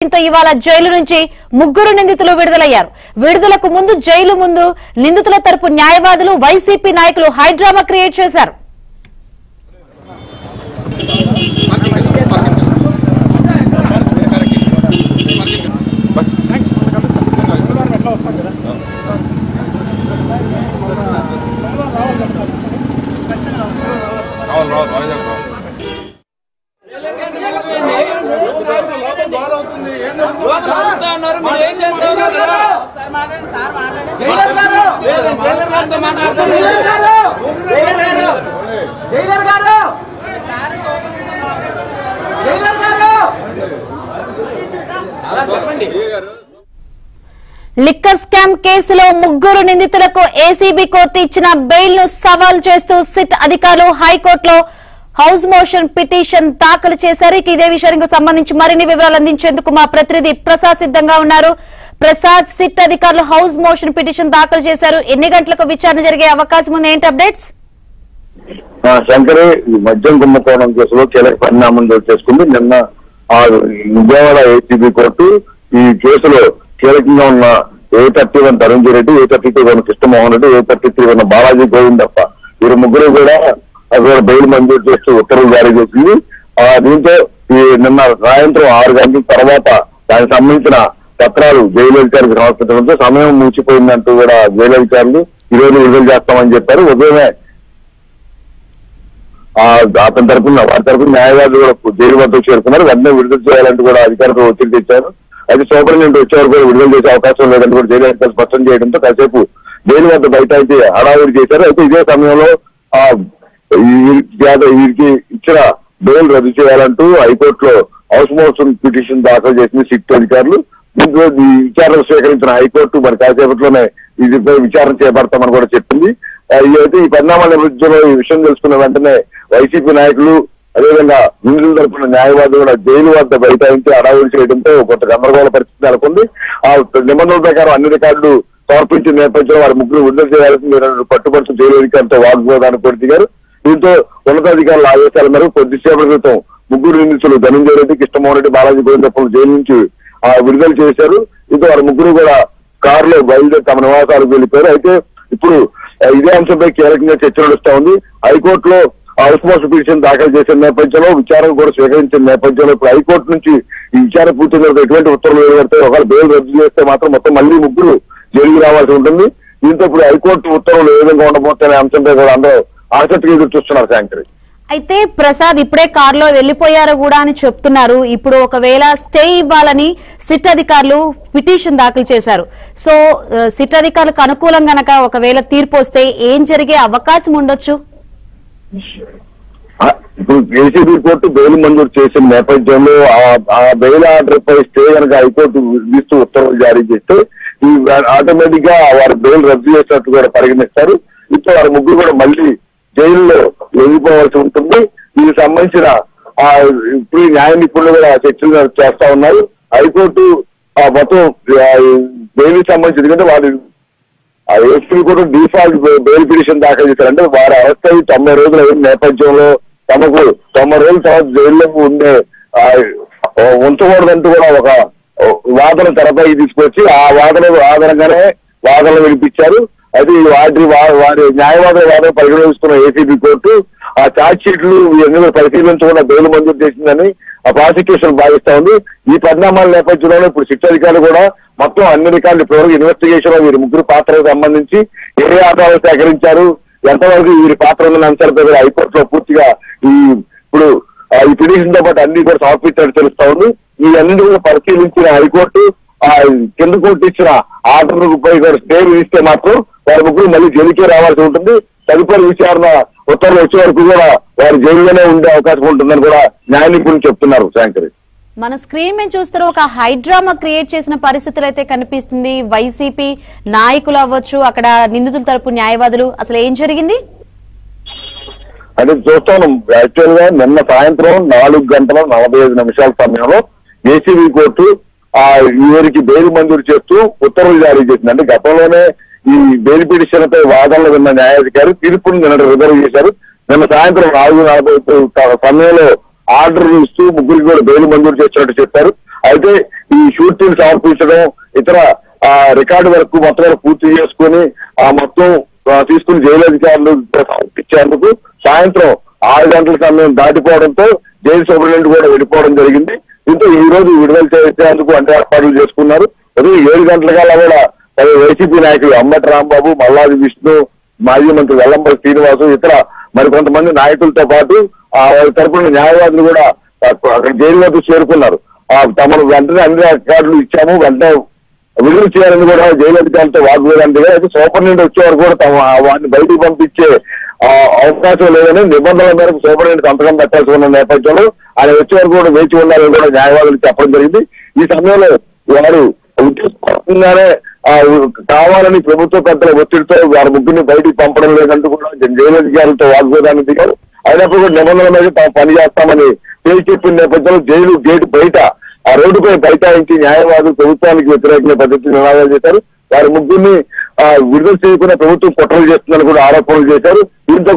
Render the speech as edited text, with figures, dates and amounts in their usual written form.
ఇవాళ జైలు నుంచి ముగ్గురు నిందితులు విడుదలయ్యారు. విడుదలకు ముందు జైలు ముందు నిందితుల తరపు న్యాయవాదులు వైసీపీ నాయకులు హైడ్రామా క్రియేట్ చేశారు. లిక్కర్ స్కామ్ కేసులో ముగ్గురు నిందితులకు ఏసీబీ కోర్టు ఇచ్చిన బెయిల్ ను సవాల్ చేస్తూ సిట్ అధికారులు హైకోర్టులో హౌస్ మోషన్ పిటిషన్ దాఖలు చేశారు. ఇదే విషయానికి సంబంధించి మరిన్ని వివరాలు అందించేందుకు మా ప్రతినిధి ప్రసాద్ సిద్ధంగా ఉన్నారు. ప్రసాద్, సిట్ అధికారులు హౌస్ మోషన్ పిటిషన్ దాఖలు చేశారు. ఎన్ని గంటలకు విచారణ జరిగే అవకాశం ఉంది? ఏంటి అప్డేట్స్? శంకరే, మద్యం కుంభకోణం కేసులో కీలక పరిణామం చేసుకుంది. నిన్న విజయవాడ ఏసీబీ కోర్టు ఈ కేసులో కీలకంగా ఉన్న A31 Tarun Reddy, A32 Krishnamohan Reddy, A33 Balaji Govindappa వీరు ముగ్గురు కూడా బెయిల్ మంజూరు చేస్తూ ఉత్తర్వులు జారీ చేసింది. దీంతో ఈ నిన్న సాయంత్రం 6 గంటల తర్వాత దానికి సంబంధించిన పత్రాలు జైలు అధికారికి సమర్పించడంతో సమయం మూసిపోయిందంటూ కూడా జైలు అధికారులు ఈరోజు విడుదల చేస్తామని చెప్పారు. ఉదయమే అతని తరపున వారి తరపున న్యాయవాదులు కూడా జైలు వద్దకు చేరుకున్నారు. వెంటనే విడుదల చేయాలంటూ కూడా అధికారులు ఒత్తిడి తెచ్చారు. అయితే సూపరింటెండెంట్ వచ్చేవారు కూడా విడుదల చేసే అవకాశం లేదంటూ కూడా జైలు అధికారులు స్పష్టం చేయడంతో కాసేపు జైలు వద్ద బయట అయితే హడావుడి చేశారు. అయితే ఇదే సమయంలో వీరికి ఇచ్చిన బెయిల్ రద్దు చేయాలంటూ హైకోర్టులో హౌస్ మోషన్ పిటిషన్ దాఖలు చేసిన సిట్ అధికారులు. దీంట్లో ఈ విచారణ స్వీకరించిన హైకోర్టు మరి కాసేపట్లోనే దీనిపై విచారణ చేపడతామని కూడా చెప్పింది. అయితే ఈ పరిణామాల నేపథ్యంలో ఈ విషయం తెలుసుకున్న వెంటనే వైసీపీ నాయకులు అదేవిధంగా నిందితుల తరపున న్యాయవాదులు కూడా జైలు వద్ద బైఠాయించి అడావుడి చేయడంతో కొంత గందరగోళ పరిస్థితి నెలకొంది. ఆ నిబంధనల ప్రకారం అన్ని రికార్డులు సమర్పించిన నేపథ్యంలో వారి ముగ్గురు విడుదల చేయాల్సింది పట్టుబడుతూ జైలు అధికారులతో వాగ్వాదానికి కూడా దిగారు. దీంతో ఉన్నతాధికారుల ఆదేశాల మేరకు కొద్దిసేపటి క్రితం ముగ్గురు నిందితులు ధనంజయ రెడ్డి, కృష్ణమోహన్ రెడ్డి, బాలాజీ గోవిందప్పను జైలు నుంచి విడుదల చేశారు. దీంతో వారి ముగ్గురు కూడా కారులో బయలుదేరి తమ నివాసాలకు వెళ్ళిపోయారు. అయితే ఇప్పుడు ఇదే అంశంపై కీలకంగా చర్చ నడుస్తా ఉంది. హైకోర్టులో హౌస్ మోషన్ పిటిషన్ దాఖలు చేసిన నేపథ్యంలో విచారణ కూడా స్వీకరించిన నేపథ్యంలో ఇప్పుడు హైకోర్టు నుంచి ఈ విచారణ పూర్తి ఎటువంటి ఉత్తర్వులు వెలువడతాయి, ఒకవేళ బెయిల్ రద్దు చేస్తే మాత్రం మొత్తం మళ్ళీ ముగ్గురు జైలుకి రావాల్సి ఉంటుంది. దీంతో ఇప్పుడు హైకోర్టు ఉత్తర్వులు ఏ విధంగా ఉండబోతున్న అంశంపై కూడా అందరూ ఆసక్తిగా ఎదురు చూస్తున్నారు. శాంకరి, అయితే ప్రసాద్ ఇప్పుడే కారులో వెళ్లిపోయారు కూడా అని చెప్తున్నారు. ఇప్పుడు ఒకవేళ స్టే ఇవ్వాలని సిట్ అధికారులు పిటిషన్ దాఖలు చేశారు. సో సిట్ అధికారులకు అనుకూలం గనక ఒకవేళ తీర్పు వస్తే ఏం జరిగే అవకాశం ఉండొచ్చు? ఇప్పుడు ఏసీబీ కోర్టు బెయిల్ మంజూరు చేసిన నేపథ్యంలో ఆ బెయిల్ ఆర్డర్ పై స్టే కనుక హైకోర్టు విధిస్తూ ఉత్తర్వులు జారీ చేస్తే ఈ ఆటోమేటిక్ గా వారి బెయిల్ రద్దు చేసినట్టు కూడా పరిగణిస్తారు. ఇప్పుడు వారి ముగ్గురు కూడా మళ్ళీ జైల్లో వెళ్ళిపోవాల్సి ఉంటుంది. దీనికి సంబంధించిన ఇప్పుడు న్యాయ నిపుణులు కూడా చర్చలు చేస్తా ఉన్నారు. హైకోర్టు మొత్తం బెయిల్ సంబంధించి ఎందుకంటే వారి ఏసీబీ కూడా డిఫాల్ట్ బెయిల్ పిటిషన్ దాఖలు చేశారు. అంటే వారు అరెస్ట్ అయ్యి 90 రోజుల నేపథ్యంలో తమకు 90 రోజుల తర్వాత జైల్లో ఉండే ఉంచకూడదంటూ కూడా ఒక వాదన తెరపై తీసుకొచ్చి ఆ వాదన ఆధారంగానే వాదనలు వినిపించారు. అది వారి న్యాయవాదుల వాదన పరిగణిస్తున్న ఏసీబీ కోర్టు ఆ ఛార్జ్ షీట్లు ఇవన్నీ పరిశీలించకుండా బెయిల్ మంజూరు చేసిందని ఆ ప్రాసిక్యూషన్ భావిస్తా ఉంది. ఈ పరిణామాల నేపథ్యంలో ఇప్పుడు శిక్ష అధికారులు కూడా మొత్తం అన్ని రికార్డులు ఇప్పటివరకు ఇన్వెస్టిగేషన్ లో వీరి ముగ్గురు పాత్రకు సంబంధించి ఏ ఆధారాలు సేకరించారు, ఎంతవరకు వీరి పాత్ర ఉన్న అంశాలపై కూడా హైకోర్టులో పూర్తిగా ఇప్పుడు ఈ పిటిషన్ తో పాటు అన్ని కూడా సమర్పించినట్టు తెలుస్తా ఉంది. ఈ అన్నింటి కూడా పరిశీలించిన హైకోర్టు కింద కోర్టు ఇచ్చిన ఆర్డర్ పై స్టే విధిస్తే మాత్రం వారి ముగ్గురు మళ్ళీ జైలుకే రావాల్సి ఉంటుంది. తదుపరి విచారణ ఉత్తర్వులు వచ్చే వరకు కూడా వారి జైల్లోనే ఉండే అవకాశం ఉంటుందని కూడా న్యాయ నిపుణులు చెప్తున్నారు. శాంకరి, మన స్క్రీన్ మీద చూస్తున్న ఒక హైడ్రామా క్రియేట్ చేసిన పరిస్థితులు అయితే కనిపిస్తుంది. వైసీపీ నాయకులు అవ్వచ్చు, అక్కడ నిందితుల తరపు న్యాయవాదులు, అసలు ఏం జరిగింది అంటే చూస్తాను. యాక్చువల్ గా నిన్న సాయంత్రం 4:45 సమయంలో ఏసీబీ కోర్టు వీరికి బెయిల్ మంజూరు చేస్తూ ఉత్తర్వులు జారీ చేసింది. అంటే గతంలోనే ఈ బెయిల్ పిటిషన్ పై వాదనలు విన్న న్యాయాధికారి తీర్పును నిన్న రిజర్వ్ చేశారు. నిన్న సాయంత్రం 4:40 సమయంలో ఆర్డర్ ఇస్తూ ముగ్గురికి కూడా బెయిల్ మంజూరు చేసినట్టు చెప్పారు. అయితే ఈ షూరిటీలు సమర్పించడం ఇతర రికార్డు వరకు మొత్తం పూర్తి చేసుకుని మొత్తం తీసుకుని జైలు అధికారులు సమర్పించేందుకు సాయంత్రం 6 గంటల సమయం దాటిపోవడంతో జైలు సూపరింటెండెంట్ కూడా వెళ్ళిపోవడం జరిగింది. దీంతో ఈ రోజు విడుదల చేసేందుకు అన్ని ఏర్పాట్లు చేసుకున్నారు. ఉదయం 7 గంటల కల్లా కూడా వైసీపీ నాయకులు అంబటి రాంబాబు, మల్లాది విష్ణు, మాజీ మంత్రి వెల్లంపల్లి శ్రీనివాసు, ఇతర మరికొంతమంది నాయకులతో పాటు వారి తరపున న్యాయవాదులు కూడా అక్కడ జైలు వద్ద చేరుకున్నారు. తమను వెంటనే అన్ని రికార్డులు ఇచ్చాము, వెంటనే విడుదల చేయాలని కూడా జైలు అధికారులతో వాగ్వాదం దిగా. అయితే సూపరింటెండెంట్ వచ్చేవారు కూడా వాటిని బయటికి పంపించే అవకాశం లేదని నిబంధనల మేరకు సూపరింటెండెంట్ సంతకం పెట్టాల్సి ఉన్న నేపథ్యంలో ఆయన వచ్చేవారు కూడా వేచి ఉండాలని కూడా న్యాయవాదులు చెప్పడం జరిగింది. ఈ సమయంలో వారు ఉద్దేశపూర్వకంగానే కావాలని ప్రభుత్వ పెద్దల ఒత్తిడితో వారి ముగ్గురిని బయటికి పంపడం లేదంటూ కూడా జైలు అధికారులతో వాగ్వాదాన్ని దిగారు. అయినప్పుడు కూడా నిబంధనల మీద తాము పనిచేస్తామని తేల్చి చెప్పిన నేపథ్యంలో జైలు గేటు బయట రోడ్డుపై బైఠాయించి న్యాయవాదులు ప్రభుత్వానికి వ్యతిరేకంగా పద్ధతి నినాదాలు చేశారు. వారి ముగ్గురిని విడుదల చేయకుండా ప్రభుత్వం కుట్రలు చేస్తుందని కూడా ఆరోపణలు చేశారు. దీంతో